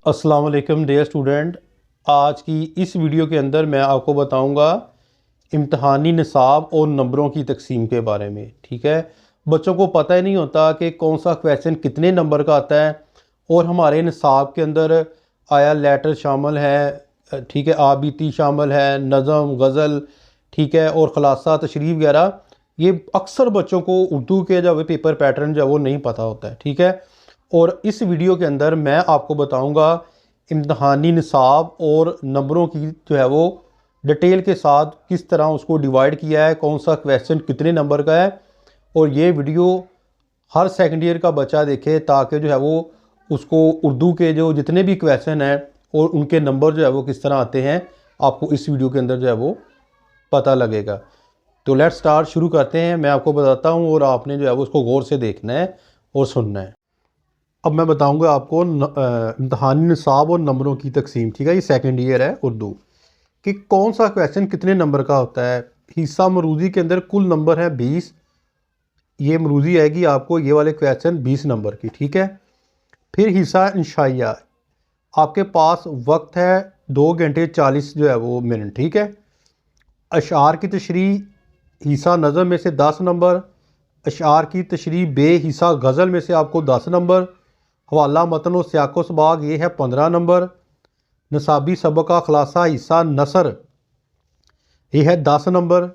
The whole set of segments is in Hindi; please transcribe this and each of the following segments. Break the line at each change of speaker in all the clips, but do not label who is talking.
अस्सलाम वालेकुम डियर स्टूडेंट। आज की इस वीडियो के अंदर मैं आपको बताऊंगा इम्तहानी निसाब और नंबरों की तकसीम के बारे में। ठीक है, बच्चों को पता ही नहीं होता कि कौन सा क्वेश्चन कितने नंबर का आता है और हमारे निसाब के अंदर आया लेटर शामिल है, ठीक है, आबिती शामिल है, नज़म, गज़ल, ठीक है, और ख़ुलासा, तशरीफ़ वगैरह। ये अक्सर बच्चों को उर्दू के जो पेपर पैटर्न जो है वो नहीं पता होता है। ठीक है, और इस वीडियो के अंदर मैं आपको बताऊंगा इम्तहानी निसाब और नंबरों की जो है वो डिटेल के साथ किस तरह उसको डिवाइड किया है, कौन सा क्वेश्चन कितने नंबर का है। और ये वीडियो हर सेकंड ईयर का बच्चा देखे ताकि जो है वो उसको उर्दू के जो जितने भी क्वेश्चन हैं और उनके नंबर जो है वो किस तरह आते हैं आपको इस वीडियो के अंदर जो है वो पता लगेगा। तो लेट्स स्टार्ट, शुरू करते हैं। मैं आपको बताता हूँ और आपने जो है वो उसको गौर से देखना है और सुनना है। अब मैं बताऊंगा आपको इम्तहानी निसाब और नंबरों की तकसीम। ठीक है, ये सेकंड ईयर है उर्दू कि कौन सा क्वेश्चन कितने नंबर का होता है। हिस्सा मरूज़ी के अंदर कुल नंबर है 20। ये मरूज़ी आएगी आपको, ये वाले क्वेश्चन 20 नंबर की। ठीक है, फिर हिस्सा इंशाइया, आपके पास वक्त है 2 घंटे 40 जो है वो मिनट। ठीक है, अशार की तशरीह, हिस्सा नज़म में से 10 नंबर। अशार की तशरीह बे हिस्सा गज़ल में से आपको 10 नंबर। हवाला मतन और सियाको सबाग ये है 15 नंबर। नसाबी सबक का खुलासा हिस्सा नसर ये है 10 नंबर।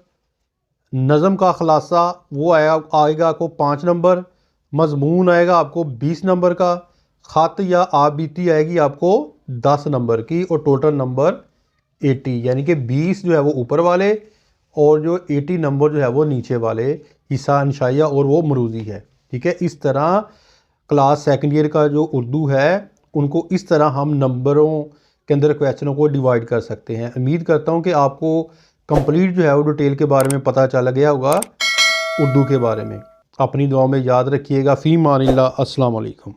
नज़म का खुलासा वो आएगा आपको 5 नंबर। मजमून आएगा आपको 20 नंबर का। ख़त या आबिती आएगी आपको 10 नंबर की और टोटल नंबर 80, यानी कि 20 जो है वो ऊपर वाले और जो 80 नंबर जो है वो नीचे वाले, हिस्सा इंशाइया और वो मरूज़ी है। ठीक है, इस तरह क्लास सेकंड ईयर का जो उर्दू है उनको इस तरह हम नंबरों के अंदर क्वेश्चनों को डिवाइड कर सकते हैं। उम्मीद करता हूँ कि आपको कंप्लीट जो है वो डिटेल के बारे में पता चल गया होगा उर्दू के बारे में। अपनी दुआ में याद रखिएगा। फ़ी मानिल्लाह। अस्सलाम वालेकुम।